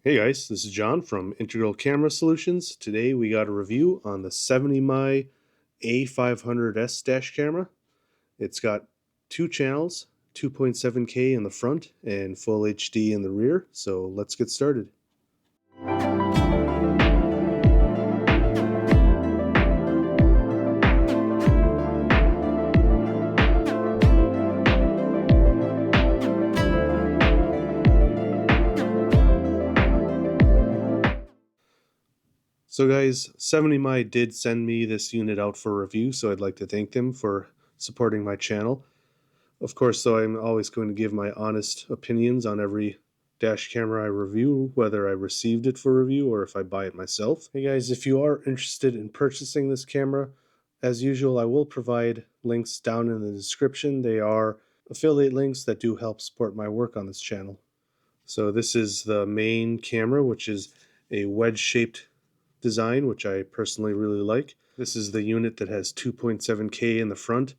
Hey guys, this is John from Integral Camera Solutions. Today we got a review on the 70mm A500S dash camera. It's got two channels, 2.7K in the front and full HD in the rear. So let's get started. So guys, 70mm did send me this unit out for review, so I'd like to thank them for supporting my channel. Of course, though, I'm always going to give my honest opinions on every dash camera I review, whether I received it for review or if I buy it myself. Hey guys, if you are interested in purchasing this camera, as usual, I will provide links down in the description. They are affiliate links that do help support my work on this channel. So this is the main camera, which is a wedge-shaped design, which I personally really like. This is the unit that has 2.7K in the front,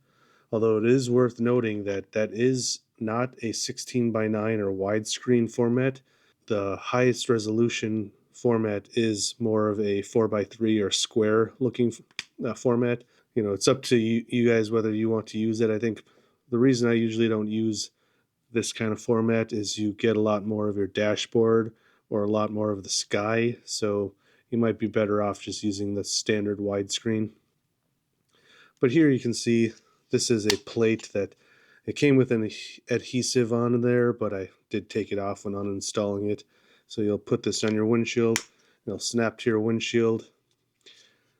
although it is worth noting that that is not a 16:9 or widescreen format. The highest resolution format is more of a 4:3 or square looking format. You know, it's up to you guys whether you want to use it. I think the reason I usually don't use this kind of format is you get a lot more of your dashboard or a lot more of the sky, so you might be better off just using the standard widescreen. But here you can see this is a plate that it came with an adhesive on there, but I did take it off when uninstalling it. So you'll put this on your windshield, it'll snap to your windshield.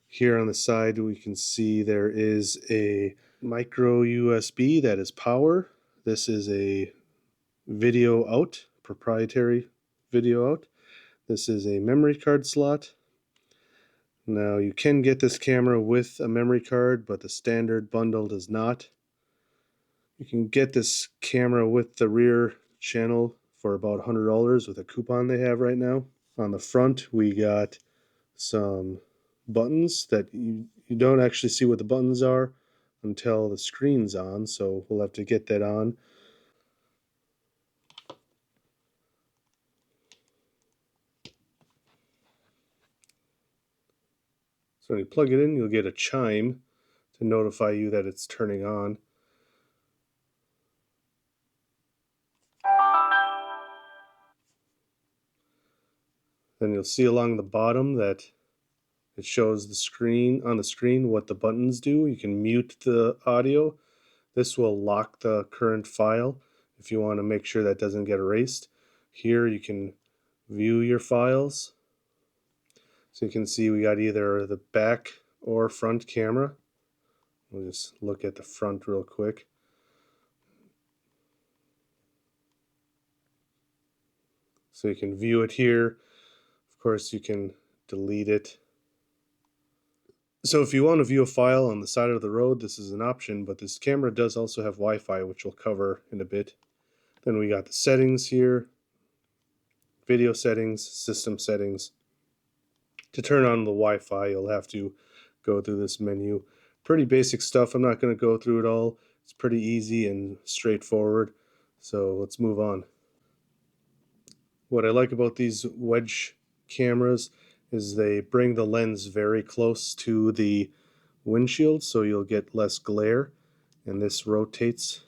Here on the side we can see there is a micro USB that is power. This is a video out, proprietary video out. This is a memory card slot. Now you can get this camera with a memory card, but the standard bundle does not. You can get this camera with the rear channel for about $100 with a coupon they have right now. On the front we got some buttons that you don't actually see what the buttons are until the screen's on, so we'll have to get that on. So when you plug it in, you'll get a chime to notify you that it's turning on. Then you'll see along the bottom that it shows the screen on the screen what the buttons do. You can mute the audio. This will lock the current file if you want to make sure that doesn't get erased. Here you can view your files. So you can see we got either the back or front camera. We'll just look at the front real quick. So you can view it here. Of course, you can delete it. So if you want to view a file on the side of the road, this is an option, but this camera does also have Wi-Fi, which we'll cover in a bit. Then we got the settings here, video settings, system settings. To turn on the Wi-Fi, you'll have to go through this menu. Pretty basic stuff. I'm not going to go through it all. It's pretty easy and straightforward. So let's move on. What I like about these wedge cameras is they bring the lens very close to the windshield, so you'll get less glare, and this rotates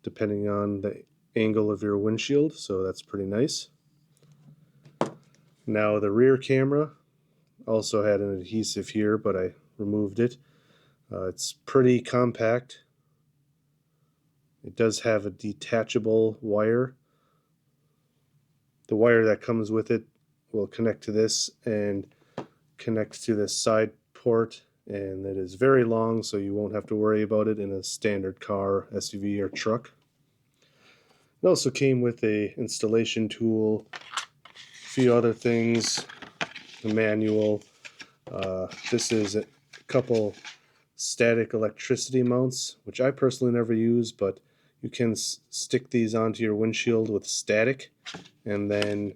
depending on the angle of your windshield, so that's pretty nice. Now the rear camera also had an adhesive here, but I removed it. It's pretty compact. It does have a detachable wire. The wire that comes with it will connect to this and connects to this side port, and it is very long, so you won't have to worry about it in a standard car, SUV, or truck. It also came with a installation tool, a few other things, a manual. This is a couple static electricity mounts, which I personally never use, but you can stick these onto your windshield with static, and then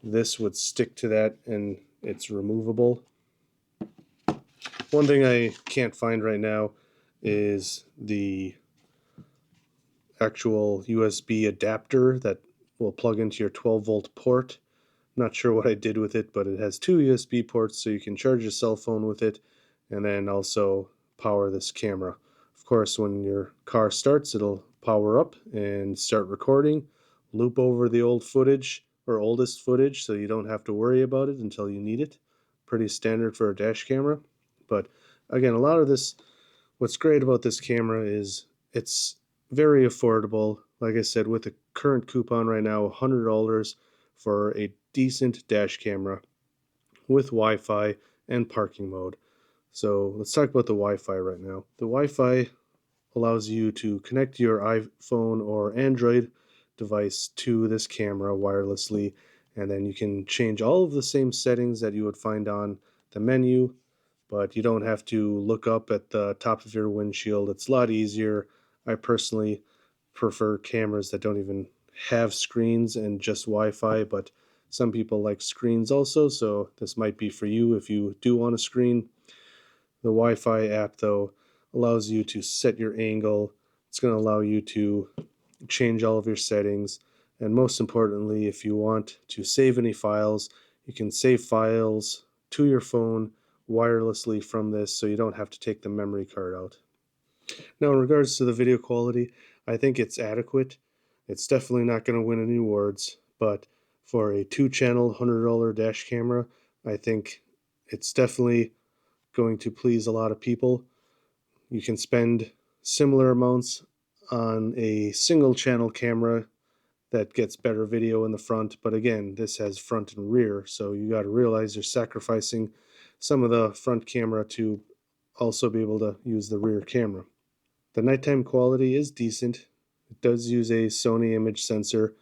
this would stick to that and it's removable. One thing I can't find right now is the actual USB adapter that will plug into your 12-volt port. Not sure what I did with it, but it has two USB ports so you can charge your cell phone with it and then also power this camera. Of course, when your car starts, it'll power up and start recording, loop over the old footage or oldest footage so you don't have to worry about it until you need it. Pretty standard for a dash camera. But again, a lot of this, what's great about this camera is it's very affordable. Like I said, with the current coupon right now, $100 for a decent dash camera with Wi-Fi and parking mode. So let's talk about the Wi-Fi right now. The Wi-Fi allows you to connect your iPhone or Android device to this camera wirelessly, and then you can change all of the same settings that you would find on the menu, but you don't have to look up at the top of your windshield. It's a lot easier. I personally prefer cameras that don't even have screens and just Wi-Fi, but some people like screens also, so this might be for you if you do want a screen. The Wi-Fi app, though, allows you to set your angle. It's going to allow you to change all of your settings. And most importantly, if you want to save any files, you can save files to your phone wirelessly from this so you don't have to take the memory card out. Now, in regards to the video quality, I think it's adequate. It's definitely not going to win any awards, but for a two-channel $100 dash camera, I think it's definitely going to please a lot of people. You can spend similar amounts on a single channel camera that gets better video in the front, but again, this has front and rear, so you got to realize you're sacrificing some of the front camera to also be able to use the rear camera. The nighttime quality is decent. It does use a Sony image sensor,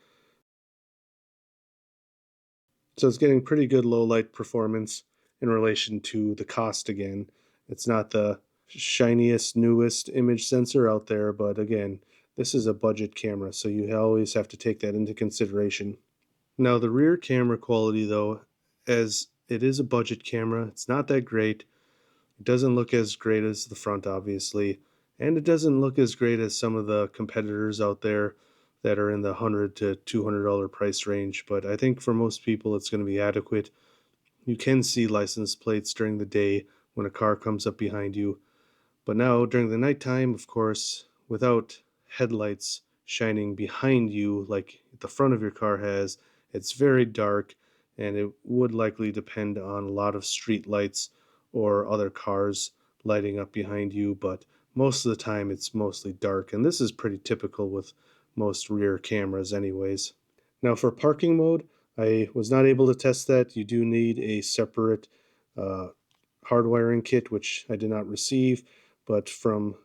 so it's getting pretty good low light performance in relation to the cost again. It's not the shiniest, newest image sensor out there, but again, this is a budget camera, so you always have to take that into consideration. Now, the rear camera quality, though, as it is a budget camera, it's not that great. It doesn't look as great as the front, obviously, and it doesn't look as great as some of the competitors out there that are in the $100 to $200 price range. But I think for most people, it's going to be adequate. You can see license plates during the day when a car comes up behind you, but now during the nighttime, of course, without headlights shining behind you like the front of your car has, it's very dark and it would likely depend on a lot of street lights or other cars lighting up behind you, but most of the time it's mostly dark, and this is pretty typical with most rear cameras anyways. Now for parking mode, I was not able to test that. You do need a separate uh, hardwiring kit, which I did not receive, but from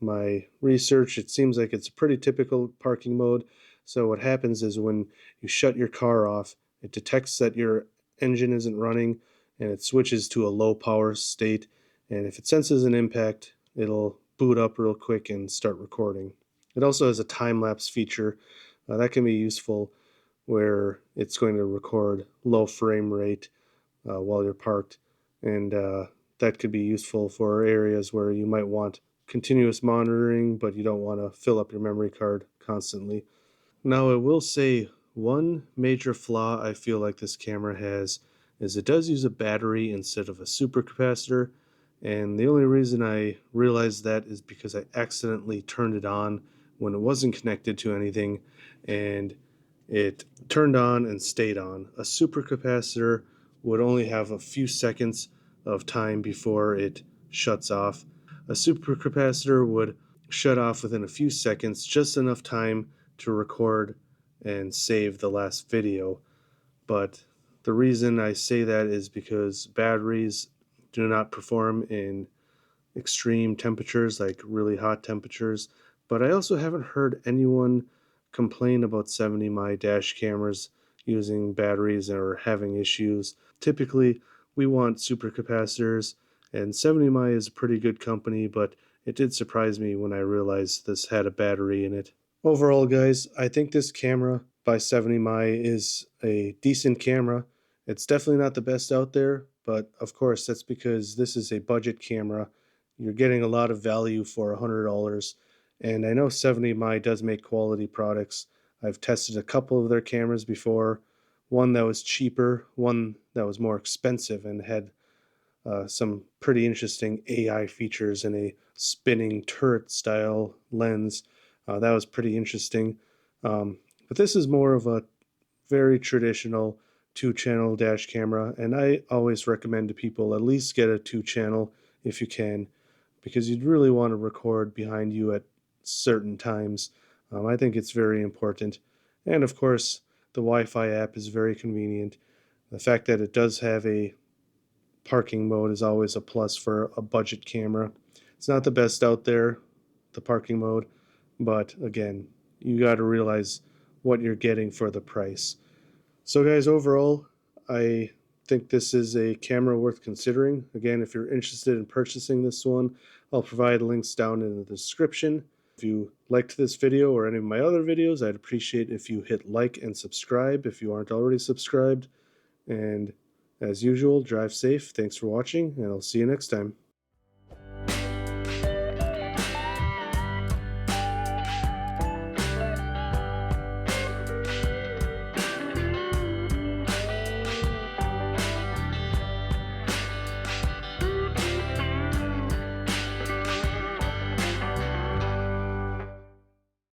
my research, it seems like it's a pretty typical parking mode. So what happens is when you shut your car off, it detects that your engine isn't running and it switches to a low power state. And if it senses an impact, it'll boot up real quick and start recording. It also has a time lapse feature that can be useful where it's going to record low frame rate while you're parked, and that could be useful for areas where you might want continuous monitoring, but you don't want to fill up your memory card constantly. Now, I will say one major flaw I feel like this camera has is it does use a battery instead of a supercapacitor, and the only reason I realized that is because I accidentally turned it on when it wasn't connected to anything, and it turned on and stayed on. A supercapacitor would only have a few seconds of time before it shuts off. A supercapacitor would shut off within a few seconds, just enough time to record and save the last video. But the reason I say that is because batteries do not perform in extreme temperatures, like really hot temperatures. But I also haven't heard anyone complain about 70 dash cameras using batteries or having issues. Typically, we want supercapacitors, and 70 is a pretty good company, but it did surprise me when I realized this had a battery in it. Overall, guys, I think this camera by 70 is a decent camera. It's definitely not the best out there, but of course, that's because this is a budget camera. You're getting a lot of value for $100. And I know 70 does make quality products. I've tested a couple of their cameras before. one that was cheaper, one that was more expensive, and had some pretty interesting AI features and a spinning turret style lens. That was pretty interesting. But this is more of a very traditional two-channel dash camera, and I always recommend to people at least get a two-channel if you can, because you'd really want to record behind you at certain times. I think it's very important. And of course, the Wi-Fi app is very convenient. The fact that it does have a parking mode is always a plus for a budget camera. It's not the best out there, the parking mode, but again, you got to realize what you're getting for the price. So, guys, overall, I think this is a camera worth considering. Again, if you're interested in purchasing this one, I'll provide links down in the description. If you liked this video or any of my other videos, I'd appreciate if you hit like and subscribe if you aren't already subscribed. And as usual, drive safe. Thanks for watching, and I'll see you next time.